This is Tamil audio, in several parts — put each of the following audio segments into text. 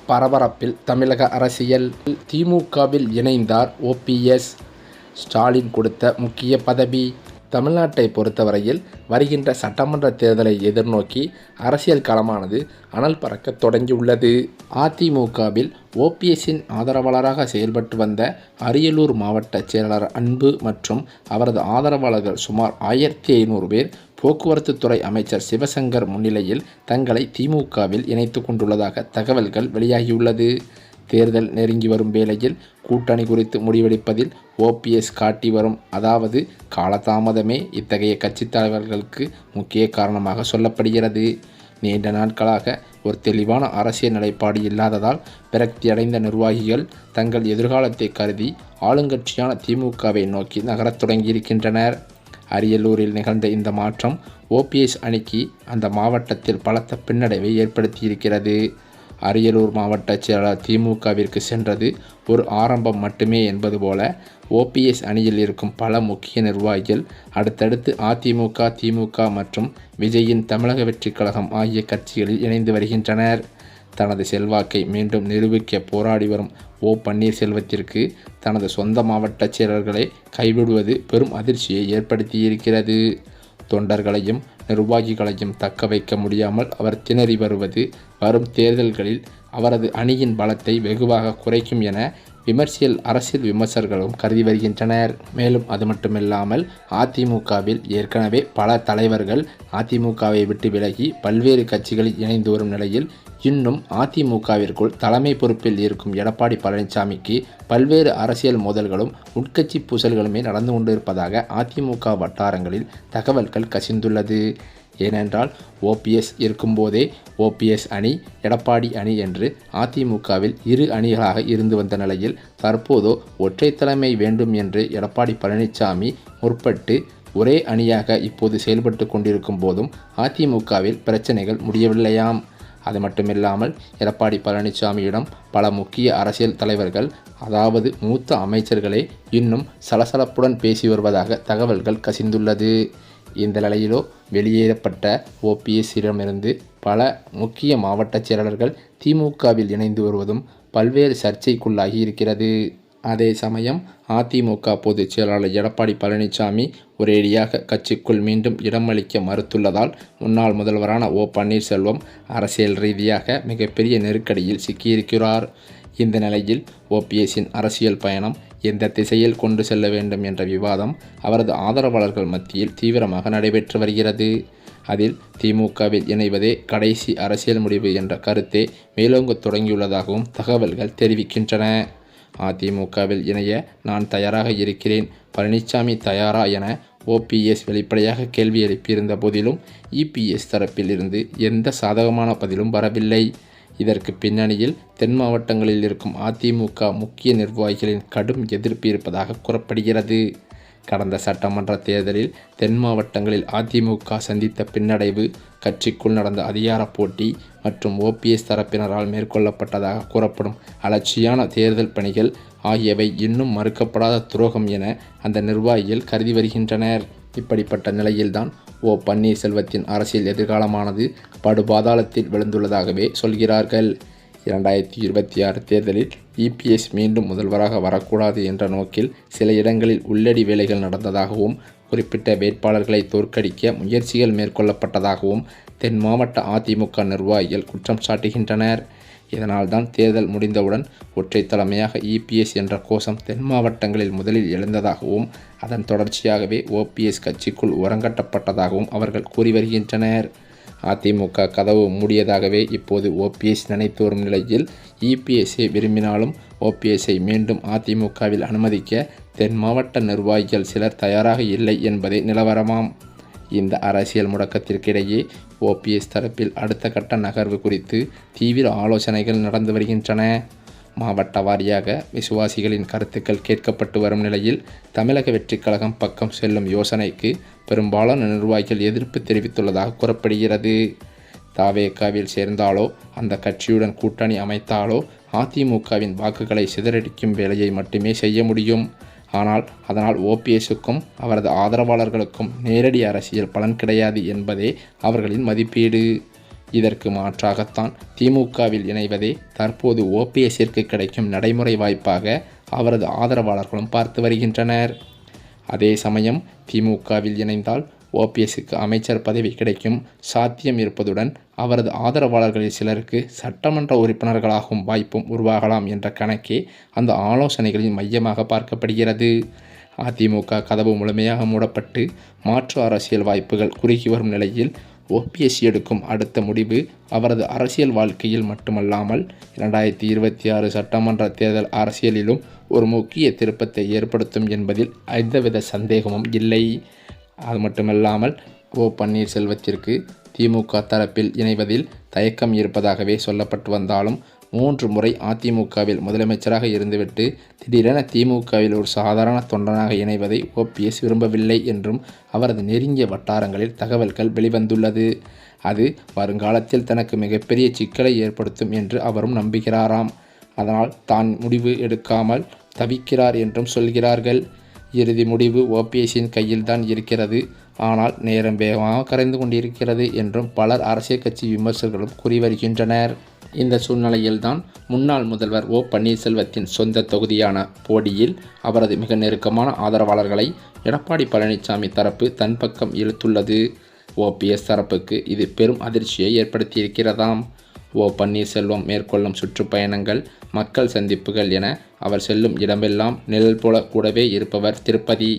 பரபரப்பில் தமிழக அரசியல். திமுகவில் இணைந்தார் ஓபிஎஸ். ஸ்டாலின் கொடுத்த முக்கிய பதவி. தமிழ்நாட்டை பொறுத்தவரையில் வருகின்ற சட்டமன்ற தேர்தலை எதிர்நோக்கி அரசியல் களமானது அனல் பறக்க தொடங்கியுள்ளது. அதிமுகவில் ஓபிஎஸ்ஸின் ஆதரவாளராக செயல்பட்டு வந்த அரியலூர் மாவட்ட செயலாளர் அன்பு மற்றும் அவரது ஆதரவாளர்கள் சுமார் 1500 பேர் போக்குவரத்து துறை அமைச்சர் சிவசங்கர் முன்னிலையில் தங்களை திமுகவில் இணைத்து கொண்டுள்ளதாக தகவல்கள் வெளியாகியுள்ளது. தேர்தல் நெருங்கி வரும் வேளையில் கூட்டணி குறித்து முடிவெடுப்பதில் ஓபிஎஸ் காட்டி வரும் அதாவது காலதாமதமே இத்தகைய கட்சித் தலைவர்களுக்கு முக்கிய காரணமாக சொல்லப்படுகிறது. நீண்ட நாட்களாக ஒரு தெளிவான அரசியல் நிலைப்பாடு இல்லாததால் விரக்தியடைந்த நிர்வாகிகள் தங்கள் எதிர்காலத்தை கருதி ஆளுங்கட்சியான திமுகவை நோக்கி நகரத் தொடங்கியிருக்கின்றனர். அரியலூரில் நிகழ்ந்த இந்த மாற்றம் ஓபிஎஸ் அணிக்கு அந்த மாவட்டத்தில் பலத்த பின்னடைவை ஏற்படுத்தியிருக்கிறது. அரியலூர் மாவட்ட செயலாளர் திமுகவிற்கு சென்றது ஒரு ஆரம்பம் மட்டுமே என்பது போல ஓபிஎஸ் அணியில் இருக்கும் பல முக்கிய நிர்வாகிகள் அடுத்தடுத்து அதிமுக, திமுக மற்றும் விஜயின் தமிழக வெற்றிக் கழகம் ஆகிய கட்சிகளில் இணைந்து வருகின்றனர். தனது செல்வாக்கை மீண்டும் நிரூபிக்க போராடி வரும் ஓ பன்னீர்செல்வத்திற்கு தனது சொந்த மாவட்ட செயலர்களை கைவிடுவது பெரும் அதிர்ச்சியை ஏற்படுத்தியிருக்கிறது. தொண்டர்களையும் நிர்வாகிகளையும் தக்க வைக்க முடியாமல் அவர் திணறி வருவது வரும் தேர்தல்களில் அவரது அணியின் பலத்தை வெகுவாக குறைக்கும் என அரசியல் விமர்சகர்களும் கருதி வருகின்றனர். மேலும் அது மட்டுமில்லாமல் அதிமுகவில் ஏற்கனவே பல தலைவர்கள் அதிமுகவை விட்டு விலகி பல்வேறு கட்சிகளில் இணைந்து வரும் நிலையில் இன்னும் அதிமுகவிற்குள் தலைமை பொறுப்பில் இருக்கும் எடப்பாடி பழனிசாமிக்கு பல்வேறு அரசியல் மோதல்களும் உட்கட்சி பூசல்களுமே நடந்து கொண்டிருப்பதாக அதிமுக வட்டாரங்களில் தகவல்கள் கசிந்துள்ளது. ஏனென்றால் ஓபிஎஸ் இருக்கும்போதே ஓபிஎஸ் அணி, எடப்பாடி அணி என்று அதிமுகவில் இரு அணிகளாக இருந்து வந்த நிலையில் தற்போதோ ஒற்றை தலைமை வேண்டும் என்று எடப்பாடி பழனிசாமி முற்பட்டு ஒரே அணியாக இப்போது செயல்பட்டு கொண்டிருக்கும் போதும் அதிமுகவில் பிரச்சனைகள் முடியவில்லையாம். அது மட்டுமில்லாமல் எடப்பாடி பழனிசாமியிடம் பல முக்கிய அரசியல் தலைவர்கள் அதாவது மூத்த அமைச்சர்களே இன்னும் சலசலப்புடன் பேசி வருவதாக தகவல்கள் கசிந்துள்ளது. இந்த நிலையிலோ வெளியேறப்பட்ட ஓபிஎஸ்ஸிடமிருந்து பல முக்கிய மாவட்ட செயலாளர்கள் திமுகவில் இணைந்து வருவதும் பல்வேறு சர்ச்சைக்குள்ளாகி இருக்கிறது. அதே சமயம் அதிமுக பொதுச் செயலாளர் எடப்பாடி பழனிசாமி ஒரேடியாக கட்சிக்குள் மீண்டும் இடமளிக்க மறுத்துள்ளதால் முன்னாள் முதல்வரான ஓ பன்னீர்செல்வம் அரசியல் ரீதியாக மிகப்பெரிய நெருக்கடியில் சிக்கியிருக்கிறார். இந்த நிலையில் ஓபிஎஸ்ஸின் அரசியல் பயணம் எந்த திசையில் கொண்டு செல்ல வேண்டும் என்ற விவாதம் அவரது ஆதரவாளர்கள் மத்தியில் தீவிரமாக நடைபெற்று வருகிறது. அதில் திமுகவில் இணைவதே கடைசி அரசியல் முடிவு என்ற கருத்தே மேலோங்க தொடங்கியுள்ளதாகவும் தகவல்கள் தெரிவிக்கின்றன. அதிமுகவில் இணைய நான் தயாராக இருக்கிறேன், பழனிசாமி தயாரா என ஓபிஎஸ் வெளிப்படையாக கேள்வி எழுப்பியிருந்த போதிலும் இபிஎஸ் தரப்பில் இருந்து எந்த சாதகமான பதிலும் வரவில்லை. இதற்கு பின்னணியில் தென் மாவட்டங்களில் இருக்கும் அதிமுக முக்கிய நிர்வாகிகளின் கடும் எதிர்ப்பு இருப்பதாக கூறப்படுகிறது. கடந்த சட்டமன்ற தேர்தலில் தென் மாவட்டங்களில் அதிமுக சந்தித்த பின்னடைவு, கட்சிக்குள் நடந்த அதிகார போட்டி மற்றும் ஓபிஎஸ் தரப்பினரால் மேற்கொள்ளப்பட்டதாக கூறப்படும் அலட்சியான தேர்தல் பணிகள் ஆகியவை இன்னும் மறுக்கப்படாத துரோகம் என அந்த நிர்வாகிகள் கருதி வருகின்றனர். இப்படிப்பட்ட நிலையில்தான் ஓ பன்னீர்செல்வத்தின் அரசியல் எதிர்காலமானது படுபாதாளத்தில் விழுந்துள்ளதாகவே சொல்கிறார்கள். 2026 தேர்தலில் இபிஎஸ் மீண்டும் முதல்வராக வரக்கூடாது என்ற நோக்கில் சில இடங்களில் உள்ளடி வேலைகள் நடந்ததாகவும் குறிப்பிட்ட வேட்பாளர்களை தோற்கடிக்க முயற்சிகள் மேற்கொள்ளப்பட்டதாகவும் தென் மாவட்ட அதிமுக நிர்வாகிகள் குற்றம் சாட்டுகின்றனர். இதனால்தான் தேர்தல் முடிந்தவுடன் ஒற்றை தலைமையாக இபிஎஸ் என்ற கோஷம் தென் மாவட்டங்களில் முதலில் எழுந்ததாகவும் அதன் தொடர்ச்சியாகவே ஓபிஎஸ் கட்சிக்குள் உரங்கட்டப்பட்டதாகவும் அவர்கள் கூறி வருகின்றனர். அதிமுக கதவு மூடியதாகவே இப்போது ஓபிஎஸ் நினைத்து வரும் நிலையில் இபிஎஸ்ஐ விரும்பினாலும் ஓபிஎஸ்ஐ மீண்டும் அதிமுகவில் அனுமதிக்க தென் மாவட்ட நிர்வாகிகள் சிலர் தயாராக இல்லை என்பதே நிலவரமாம். இந்த அரசியல் முடக்கத்திற்கிடையே ஓபிஎஸ் தரப்பில் அடுத்த கட்ட நகர்வு குறித்து தீவிர ஆலோசனைகள் நடந்து வருகின்றன. மாவட்ட வாரியாக விசுவாசிகளின் கருத்துக்கள் கேட்கப்பட்டு வரும் நிலையில் தமிழக வெற்றிக் கழகம் பக்கம் செல்லும் யோசனைக்கு பெரும்பாலான நிர்வாகிகள் எதிர்ப்பு தெரிவித்துள்ளதாக கூறப்படுகிறது. தவேகாவில் சேர்ந்தாலோ அந்த கட்சியுடன் கூட்டணி அமைத்தாலோ அதிமுகவின் வாக்குகளை சிதறடிக்கும் வேலையை மட்டுமே செய்ய முடியும். ஆனால் அதனால் ஓபிஎஸ்ஸுக்கும் அவரது ஆதரவாளர்களுக்கும் நேரடி அரசியல் பலன் கிடையாது என்பதே அவர்களின் மதிப்பீடு. இதற்கு மாற்றாகத்தான் திமுகவில் இணைவதே தற்போது ஓபிஎஸ்ஸிற்கு கிடைக்கும் நடைமுறை வாய்ப்பாக அவரது ஆதரவாளர்களும் பார்த்து வருகின்றனர். அதே சமயம் திமுகவில் இணைந்தால் ஓபிஎஸ்ஸுக்கு அமைச்சர் பதவி கிடைக்கும் சாத்தியம் இருப்பதுடன் அவரது ஆதரவாளர்களில் சிலருக்கு சட்டமன்ற உறுப்பினர்களாகும் வாய்ப்பும் உருவாகலாம் என்ற கணக்கே அந்த ஆலோசனைகளின் மையமாக பார்க்கப்படுகிறது. அதிமுக கதவு முழுமையாக மூடப்பட்டு மாற்று அரசியல் வாய்ப்புகள் குறுகி வரும் நிலையில் ஓபிஎஸ் எடுக்கும் அடுத்த முடிவு அவரது அரசியல் வாழ்க்கையில் மட்டுமல்லாமல் 2026 சட்டமன்ற தேர்தல் அரசியலிலும் ஒரு முக்கிய திருப்பத்தை ஏற்படுத்தும் என்பதில் எந்தவித சந்தேகமும் இல்லை. அது மட்டுமல்லாமல் பன்னீர்செல்வத்திற்கு திமுக தரப்பில் இணைவதில் தயக்கம் இருப்பதாகவே சொல்லப்பட்டு வந்தாலும் 3 முறை அதிமுகவில் முதலமைச்சராக இருந்துவிட்டு திடீரென திமுகவில் ஒரு சாதாரண தொண்டனாக இணைவதை ஓபிஎஸ் விரும்பவில்லை என்றும் அவரது நெருங்கிய வட்டாரங்களில் தகவல்கள் வெளிவந்துள்ளது. அது வருங்காலத்தில் தனக்கு மிகப்பெரிய சிக்கலை ஏற்படுத்தும் என்று அவரும் நம்புகிறாராம். அதனால் தான் முடிவு எடுக்காமல் தவிக்கிறார் என்றும் சொல்கிறார்கள். இறுதி முடிவு ஓபிஎஸ்ஸின் கையில்தான் இருக்கிறது. ஆனால் நேரம் வேகமாக கரைந்து கொண்டிருக்கிறது என்றும் பலர் அரசியல் கட்சி விமர்சகர்களும் கூறி வருகின்றனர். இந்த சூழ்நிலையில்தான் முன்னாள் முதல்வர் பன்னீர்செல்வத்தின் சொந்த தொகுதியான போடியில் அவரது மிக நெருக்கமான ஆதரவாளர்களை எடப்பாடி பழனிசாமி தரப்பு தன் பக்கம் இழுத்துள்ளது. ஓபிஎஸ் தரப்புக்கு இது பெரும் அதிர்ச்சியை ஏற்படுத்தியிருக்கிறதாம். பன்னீர்செல்வம் மேற்கொள்ளும் சுற்றுப்பயணங்கள், மக்கள் சந்திப்புகள் என அவர் செல்லும் இடமெல்லாம் நிழல் போல கூடவே இருப்பவர் திருப்பதி.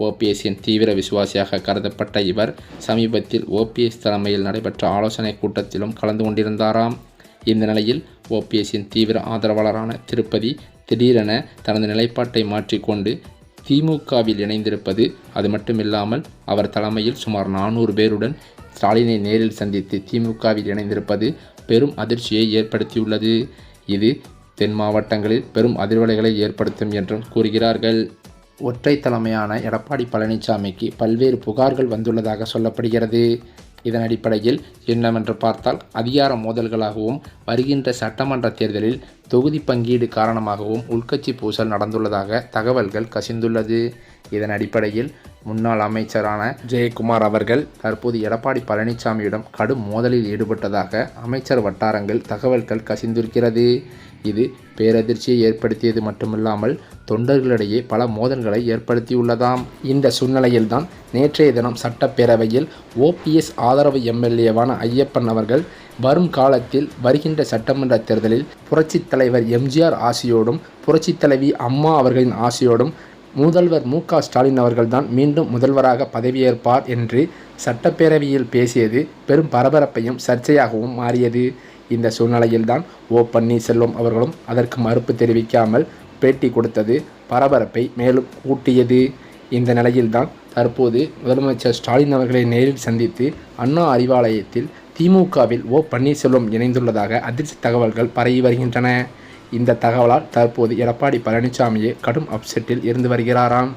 ஓபிஎஸ்ஸின் தீவிர விசுவாசியாக கருதப்பட்ட இவர் சமீபத்தில் ஓபிஎஸ் தலைமையில் நடைபெற்ற ஆலோசனை கூட்டத்திலும் கலந்து கொண்டிருந்தாராம். இந்த நிலையில் ஓபிஎஸ்ஸின் தீவிர ஆதரவாளரான திருப்பதி திடீரென தனது நிலைப்பாட்டை மாற்றிக்கொண்டு திமுகவில் இணைந்திருப்பது, அது மட்டுமில்லாமல் அவர் தலைமையில் சுமார் 400 பேருடன் ஸ்டாலினை நேரில் சந்தித்து திமுகவில் இணைந்திருப்பது பெரும் அதிர்ச்சியை ஏற்படுத்தியுள்ளது. இது தென் மாவட்டங்களில் பெரும் அதிர்வலைகளை ஏற்படுத்தும் என்றும் கூறுகிறார்கள். ஒற்றை தலைமையான எடப்பாடி பழனிசாமிக்கு பல்வேறு புகார்கள் வந்துள்ளதாக சொல்லப்படுகிறது. இதன் அடிப்படையில் என்னவென்று பார்த்தால் அதிகார மோதல்களாகவும் வருகின்ற சட்டமன்ற தேர்தலில் தொகுதி பங்கீடு காரணமாகவும் உள்கட்சி பூசல் நடந்துள்ளதாக தகவல்கள் கசிந்துள்ளது. இதன் அடிப்படையில் முன்னாள் அமைச்சரான ஜெயக்குமார் அவர்கள் தற்போது எடப்பாடி பழனிசாமியிடம் கடும் மோதலில் ஈடுபட்டதாக அமைச்சர் வட்டாரங்கள் தகவல்கள் கசிந்திருக்கிறது. இது பேரதிர்ச்சியை ஏற்படுத்தியது மட்டுமில்லாமல் தொண்டர்களிடையே பல மோதல்களை ஏற்படுத்தியுள்ளதாம். இந்த சூழ்நிலையில்தான் நேற்றைய தினம் சட்டப்பேரவையில் ஓபிஎஸ் ஆதரவு எம்எல்ஏவான ஐயப்பன் அவர்கள் வரும் காலத்தில் வருகின்ற சட்டமன்ற தேர்தலில் புரட்சித் தலைவர் எம்ஜிஆர் ஆசியோடும் புரட்சித் தலைவி அம்மா அவர்களின் ஆசியோடும் முதல்வர் ஸ்டாலின் அவர்கள்தான் மீண்டும் முதல்வராக பதவியேற்பார் என்று சட்டப்பேரவையில் பேசியது பெரும் பரபரப்பையும் சர்ச்சையாகவும் மாறியது. இந்த சூழ்நிலையில்தான் பன்னீர்செல்வம் அவர்களும் அதற்கு மறுப்பு தெரிவிக்காமல் பேட்டி கொடுத்தது பரபரப்பை மேலும் கூட்டியது. இந்த நிலையில்தான் தற்போது முதலமைச்சர் ஸ்டாலின் அவர்களை நேரில் சந்தித்து அண்ணா அறிவாலயத்தில் திமுகவில் பன்னீர்செல்வம் இணைந்துள்ளதாக அதிர்ச்சி தகவல்கள் பரவி வருகின்றன. இந்த தகவலால் தற்போது எடப்பாடி பழனிசாமியே கடும் அப்செட்டில் இருந்து வருகிறாராம்.